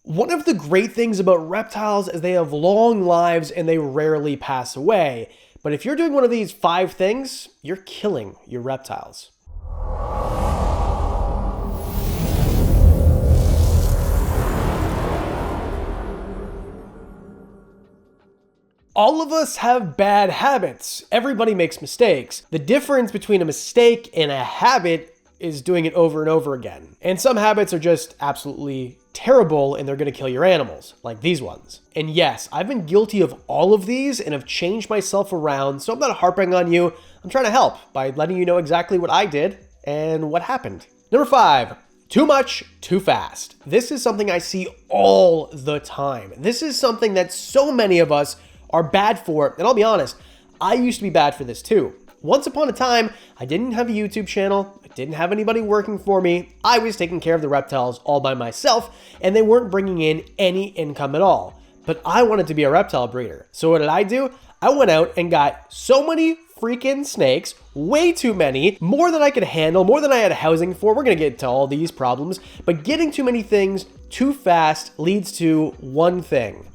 One of the great things about reptiles is they have long lives and they rarely pass away. But if you're doing one of these 5 things, you're killing your reptiles. All of us have bad habits. Everybody makes mistakes. The difference between a mistake and a habit is doing it over and over again. And some habits are just absolutely terrible and they're gonna kill your animals, like these ones. And yes, I've been guilty of all of these and have changed myself around, so I'm not harping on you. I'm trying to help by letting you know exactly what I did and what happened. Number 5, too much, too fast. This is something I see all the time. This is something that so many of us are bad for, and I'll be honest, I used to be bad for this too. Once upon a time, I didn't have a YouTube channel, I didn't have anybody working for me, I was taking care of the reptiles all by myself, and they weren't bringing in any income at all. But I wanted to be a reptile breeder. So what did I do? I went out and got so many freaking snakes, way too many, more than I could handle, more than I had housing for. We're gonna get to all these problems, but getting too many things too fast leads to one thing: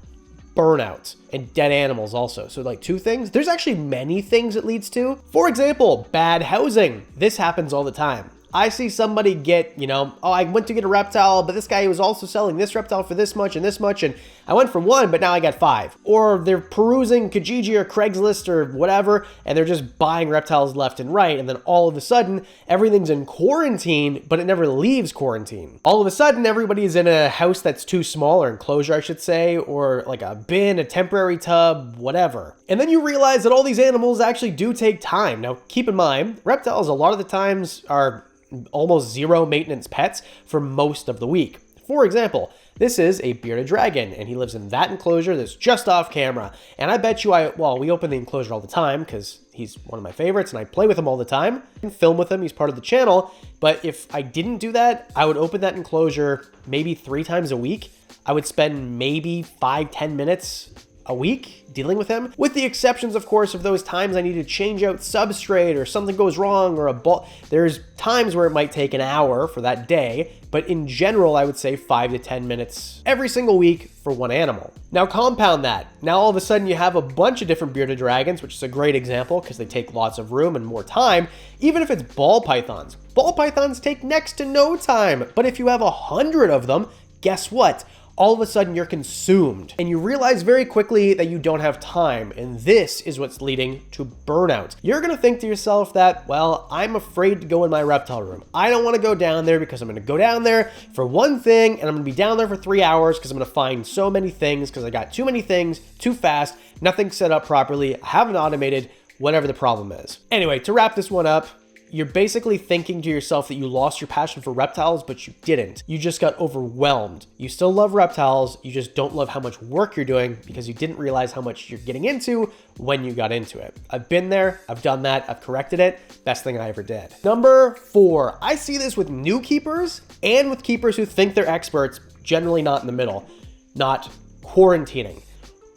burnout and dead animals also. So like 2 things. There's actually many things it leads to. For example, bad housing. This happens all the time. I see somebody get, oh, I went to get a reptile, but this guy was also selling this reptile for this much, and I went from 1, but now I got 5. Or they're perusing Kijiji or Craigslist or whatever, and they're just buying reptiles left and right, and then all of a sudden, everything's in quarantine, but it never leaves quarantine. All of a sudden, everybody's in a house that's too small, or enclosure, I should say, or like a bin, a temporary tub, whatever. And then you realize that all these animals actually do take time. Now, keep in mind, reptiles a lot of the times are almost zero maintenance pets for most of the week. For example, this is a bearded dragon, and he lives in that enclosure that's just off camera. And I bet you we open the enclosure all the time because he's one of my favorites and I play with him all the time and film with him. He's part of the channel. But if I didn't do that, I would open that enclosure maybe 3 times a week. I would spend maybe 5-10 minutes a week dealing with him, with the exceptions, of course, of those times I need to change out substrate or something goes wrong or a ball. There's times where it might take an hour for that day, but in general, I would say 5 to 10 minutes every single week for one animal. Now compound that. Now all of a sudden you have a bunch of different bearded dragons, which is a great example because they take lots of room and more time, even if it's ball pythons. Ball pythons take next to no time, but if you have 100 of them, guess what? All of a sudden you're consumed and you realize very quickly that you don't have time, and this is what's leading to burnout. You're gonna think to yourself that, well, I'm afraid to go in my reptile room. I don't wanna go down there because I'm gonna go down there for one thing and I'm gonna be down there for 3 hours because I'm gonna find so many things because I got too many things, too fast, nothing set up properly, I haven't automated, whatever the problem is. Anyway, to wrap this one up, you're basically thinking to yourself that you lost your passion for reptiles, but you didn't. You just got overwhelmed. You still love reptiles, you just don't love how much work you're doing because you didn't realize how much you're getting into when you got into it. I've been there, I've done that, I've corrected it. Best thing I ever did. Number 4, I see this with new keepers and with keepers who think they're experts, generally not in the middle, not quarantining.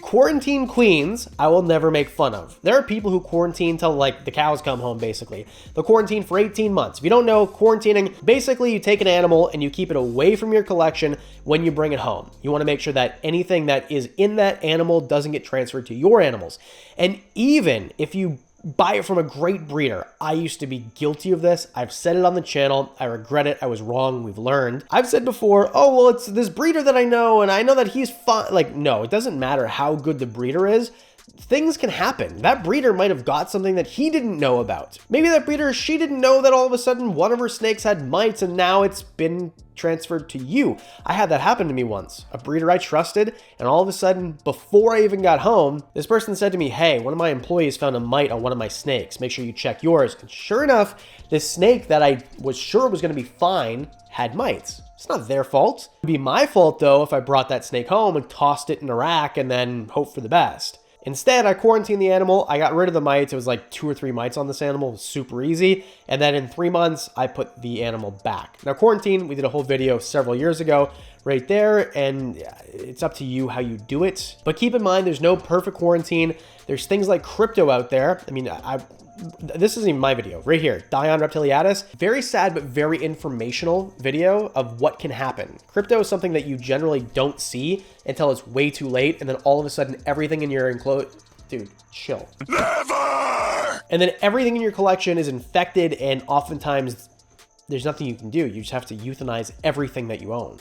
Quarantine queens, I will never make fun of. There are people who quarantine till like the cows come home, basically. They'll quarantine for 18 months. If you don't know, quarantining, basically you take an animal and you keep it away from your collection when you bring it home. You want to make sure that anything that is in that animal doesn't get transferred to your animals. And even if you buy it from a great breeder. I used to be guilty of this. I've said it on the channel. I regret it. I was wrong. We've learned. I've said before, oh, well, it's this breeder that I know, and I know that he's fine. Like, no, it doesn't matter how good the breeder is. Things can happen. That breeder might have got something that he didn't know about. Maybe that breeder, she didn't know that all of a sudden one of her snakes had mites and now it's been transferred to you. I had that happen to me once. A breeder I trusted, and all of a sudden, before I even got home, this person said to me, hey, one of my employees found a mite on one of my snakes. Make sure you check yours. And sure enough, this snake that I was sure was going to be fine had mites. It's not their fault. It'd be my fault though if I brought that snake home and tossed it in a rack and then hope for the best. Instead, I quarantined the animal. I got rid of the mites. It was like 2 or 3 mites on this animal. It was super easy. And then in 3 months, I put the animal back. Now, quarantine, we did a whole video several years ago right there, and it's up to you how you do it. But keep in mind, there's no perfect quarantine. There's things like crypto out there. I mean, this isn't even my video, right here, Dion reptiliatus. Very sad, but very informational video of what can happen. Crypto is something that you generally don't see until it's way too late, and then all of a sudden everything in your dude, chill. Never! And then everything in your collection is infected, and oftentimes there's nothing you can do. You just have to euthanize everything that you own.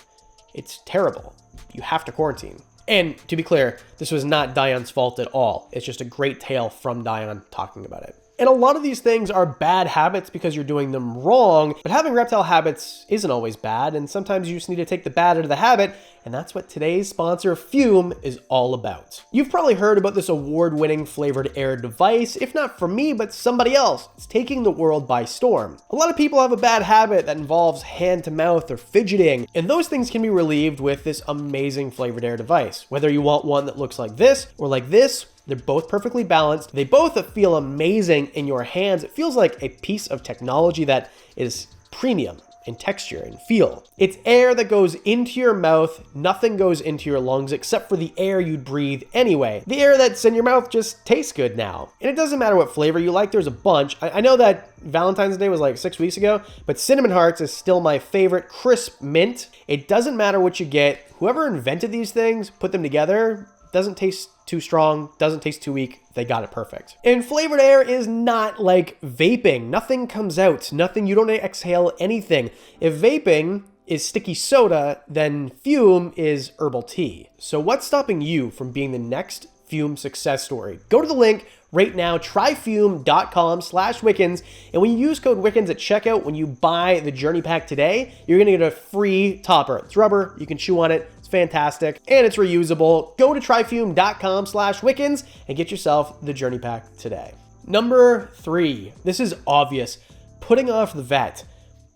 It's terrible. You have to quarantine. And to be clear, this was not Dion's fault at all. It's just a great tale from Dion talking about it. And a lot of these things are bad habits because you're doing them wrong, but having reptile habits isn't always bad, and sometimes you just need to take the bad out of the habit, and that's what today's sponsor, Fume, is all about. You've probably heard about this award-winning flavored air device, if not from me, but somebody else. It's taking the world by storm. A lot of people have a bad habit that involves hand-to-mouth or fidgeting, and those things can be relieved with this amazing flavored air device. Whether you want one that looks like this or like this, they're both perfectly balanced. They both feel amazing in your hands. It feels like a piece of technology that is premium in texture and feel. It's air that goes into your mouth. Nothing goes into your lungs except for the air you'd breathe anyway. The air that's in your mouth just tastes good now. And it doesn't matter what flavor you like. There's a bunch. I know that Valentine's Day was like 6 weeks ago, but Cinnamon Hearts is still my favorite. Crisp mint. It doesn't matter what you get. Whoever invented these things, put them together, doesn't taste too strong, doesn't taste too weak. They got it perfect. And flavored air is not like vaping. Nothing comes out. Nothing, you don't exhale anything. If vaping is sticky soda, then Fume is herbal tea. So what's stopping you from being the next Fume success story? Go to the link right now, tryfume.com/Wickens. And when you use code Wickens at checkout, when you buy the Journey Pack today, you're gonna get a free topper. It's rubber, you can chew on it. Fantastic, and it's reusable. Go to tryfume.com/Wickens and get yourself the Journey Pack today. Number 3, this is obvious, putting off the vet.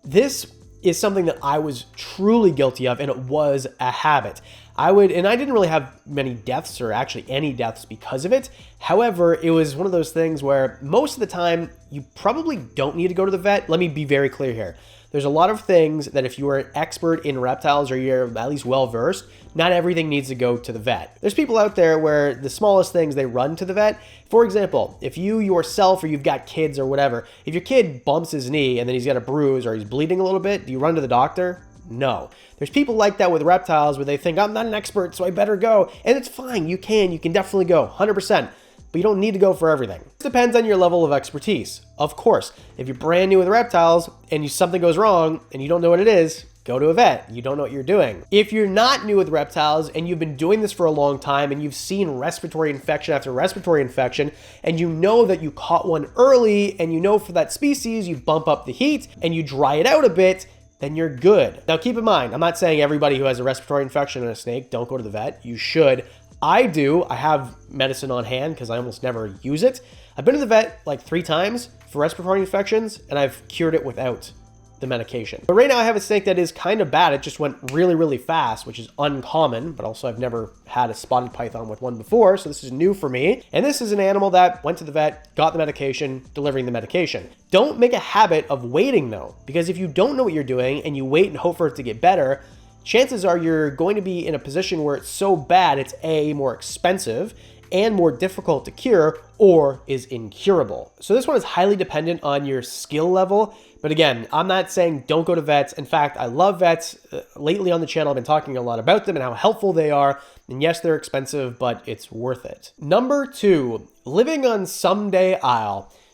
This is something that I was truly guilty of, and it was a habit. I didn't really have many deaths, or actually any deaths, because of it. However, it was one of those things where most of the time you probably don't need to go to the vet. Let me be very clear here. There's a lot of things that if you are an expert in reptiles or you're at least well-versed, not everything needs to go to the vet. There's people out there where the smallest things, they run to the vet. For example, if you yourself or you've got kids or whatever, if your kid bumps his knee and then he's got a bruise or he's bleeding a little bit, do you run to the doctor? No. There's people like that with reptiles where they think, I'm not an expert, so I better go. And it's fine. You can definitely go 100%. But you don't need to go for everything. It depends on your level of expertise. Of course, if you're brand new with reptiles and something goes wrong and you don't know what it is, go to a vet. You don't know what you're doing. If you're not new with reptiles and you've been doing this for a long time and you've seen respiratory infection after respiratory infection, and you know that you caught one early, and you know for that species you bump up the heat and you dry it out a bit, then you're good. Now keep in mind, I'm not saying everybody who has a respiratory infection in a snake, don't go to the vet. You should. I do. I have medicine on hand because I almost never use it. I've been to the vet like 3 times for respiratory infections, and I've cured it without the medication. But right now I have a snake that is kind of bad. It just went really, really fast, which is uncommon, but also I've never had a spotted python with one before, so this is new for me. And this is an animal that went to the vet, got the medication, delivering the medication. Don't make a habit of waiting though, because if you don't know what you're doing and you wait and hope for it to get better, chances are you're going to be in a position where it's so bad it's A, more expensive and more difficult to cure, or is incurable. So this one is highly dependent on your skill level. But again, I'm not saying don't go to vets. In fact, I love vets. Lately on the channel, I've been talking a lot about them and how helpful they are. And yes, they're expensive, but it's worth it. Number 2, living on someday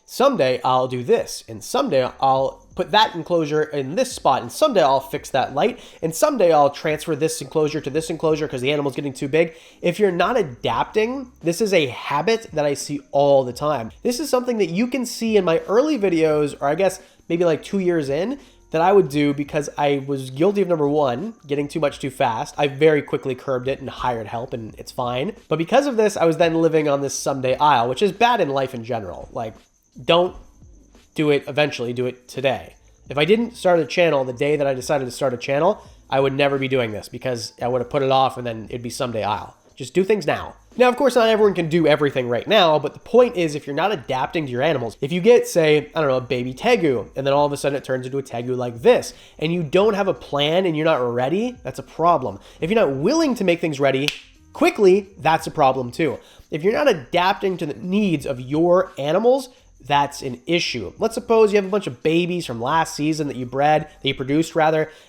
someday I'll do this, and someday I'll put that enclosure in this spot, and someday I'll fix that light, and someday I'll transfer this enclosure to this enclosure because the animal's getting too big. If you're not adapting, this is a habit that I see all the time. This is something that you can see in my early videos, or I guess maybe like 2 years in, that I would do because I was guilty of number 1, getting too much too fast. I very quickly curbed it and hired help, and it's fine. But because of this, I was then living on this someday I'll, which is bad in life in general. Like, don't do it eventually, do it today. If I didn't start a channel the day that I decided to start a channel, I would never be doing this because I would have put it off and then it'd be someday I'll. Just do things now. Now, of course, not everyone can do everything right now, but the point is if you're not adapting to your animals, if you get, say, I don't know, a baby tegu, and then all of a sudden it turns into a tegu like this, and you don't have a plan and you're not ready, that's a problem. If you're not willing to make things ready quickly, that's a problem too. If you're not adapting to the needs of your animals, that's an issue. Let's suppose you have a bunch of babies from last season that you produced,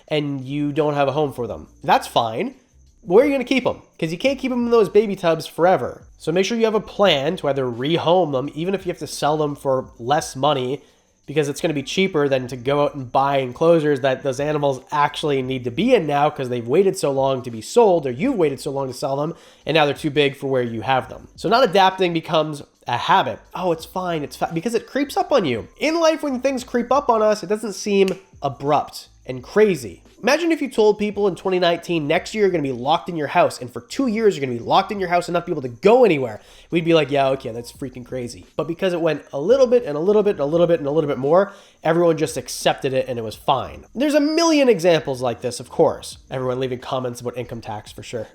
and you don't have a home for them. That's fine. Where are you going to keep them? Because you can't keep them in those baby tubs forever. So make sure you have a plan to either rehome them, even if you have to sell them for less money, because it's going to be cheaper than to go out and buy enclosures that those animals actually need to be in now because they've waited so long to be sold, or you've waited so long to sell them, and now they're too big for where you have them. So not adapting becomes a habit. Oh, it's fine, because it creeps up on you. In life, when things creep up on us, it doesn't seem abrupt and crazy. Imagine if you told people in 2019, next year you're going to be locked in your house, and for 2 years you're going to be locked in your house and not be able to go anywhere. We'd be like, yeah, okay, that's freaking crazy. But because it went a little bit and a little bit and a little bit and a little bit more, everyone just accepted it and it was fine. There's a million examples like this, of course. Everyone leaving comments about income tax for sure.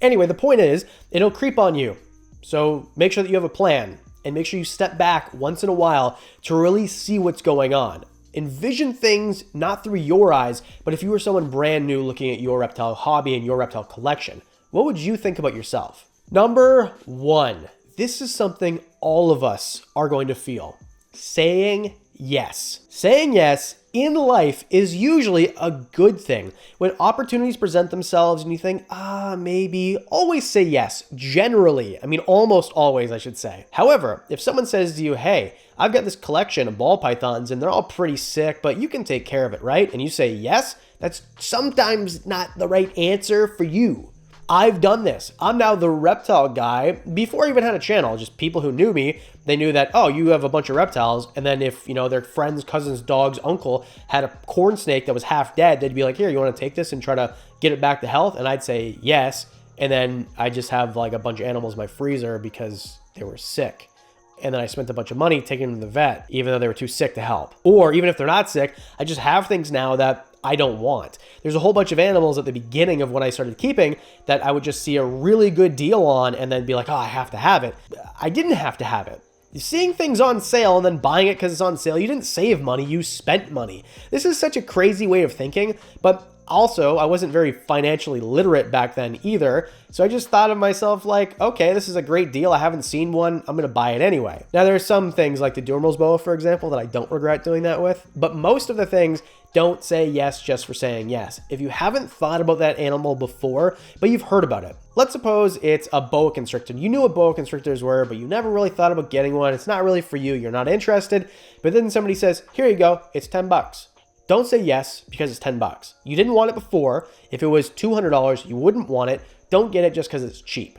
Anyway, the point is, it'll creep on you. So make sure that you have a plan, and make sure you step back once in a while to really see what's going on. Envision things not through your eyes, but if you were someone brand new looking at your reptile hobby and your reptile collection, what would you think about yourself? Number 1, this is something all of us are going to feel. Saying yes. Saying yes in life is usually a good thing. When opportunities present themselves and you think, maybe, always say yes. Generally. I mean, almost always, I should say. However, if someone says to you, hey, I've got this collection of ball pythons and they're all pretty sick, but you can take care of it, right? And you say yes, that's sometimes not the right answer for you. I've done this. I'm now the reptile guy. Before I even had a channel, just people who knew me, they knew that, oh, you have a bunch of reptiles. And then if, their friend's cousin's dog's uncle had a corn snake that was half dead, they'd be like, here, you want to take this and try to get it back to health? And I'd say yes. And then I just have like a bunch of animals in my freezer because they were sick. And then I spent a bunch of money taking them to the vet, even though they were too sick to help. Or even if they're not sick, I just have things now that I don't want. There's a whole bunch of animals at the beginning of when I started keeping that I would just see a really good deal on and then be like, oh, I have to have it. I didn't have to have it. Seeing things on sale and then buying it because it's on sale, you didn't save money, you spent money. This is such a crazy way of thinking, but also, I wasn't very financially literate back then either, so I just thought of myself like, okay, this is a great deal. I haven't seen one. I'm going to buy it anyway. Now, there are some things like the Durmals boa, for example, that I don't regret doing that with, but most of the things don't say yes just for saying yes. If you haven't thought about that animal before, but you've heard about it. Let's suppose it's a boa constrictor. You knew what boa constrictors were, but you never really thought about getting one. It's not really for you. You're not interested, but then somebody says, here you go. It's $10. Don't say yes because it's $10. You didn't want it before. If it was $200, you wouldn't want it. Don't get it just because it's cheap.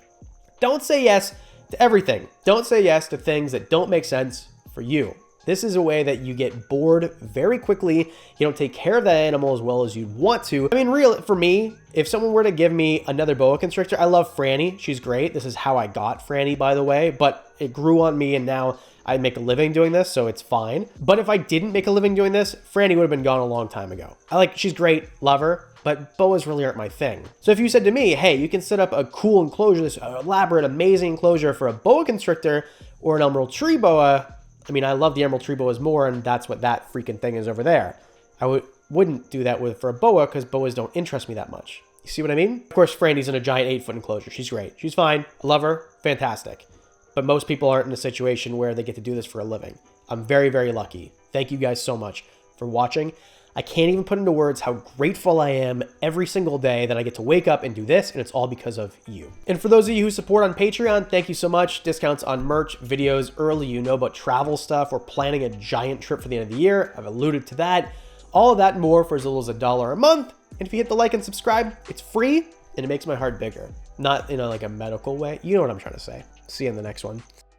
Don't say yes to everything. Don't say yes to things that don't make sense for you. This is a way that you get bored very quickly. You don't take care of that animal as well as you'd want to. I mean, for me, if someone were to give me another boa constrictor, I love Franny. She's great. This is how I got Franny, by the way, but it grew on me and now I make a living doing this, so it's fine. But if I didn't make a living doing this, Franny would have been gone a long time ago. She's great, love her, but boas really aren't my thing. So if you said to me, hey, you can set up a cool enclosure, this elaborate, amazing enclosure for a boa constrictor or an emerald tree boa, I mean, I love the emerald tree boas more, and that's what that freaking thing is over there. I wouldn't do that for a boa because boas don't interest me that much. You see what I mean? Of course, Franny's in a giant 8-foot enclosure. She's great. She's fine. I love her. Fantastic. But most people aren't in a situation where they get to do this for a living. I'm very, very lucky. Thank you guys so much for watching. I can't even put into words how grateful I am every single day that I get to wake up and do this, and it's all because of you. And for those of you who support on Patreon, thank you so much. Discounts on merch, videos, early, about travel stuff. We're planning a giant trip for the end of the year. I've alluded to that. All of that and more for as little as $1 a month. And if you hit the like and subscribe, it's free, and it makes my heart bigger. Not in a medical way. You know what I'm trying to say. See you in the next one.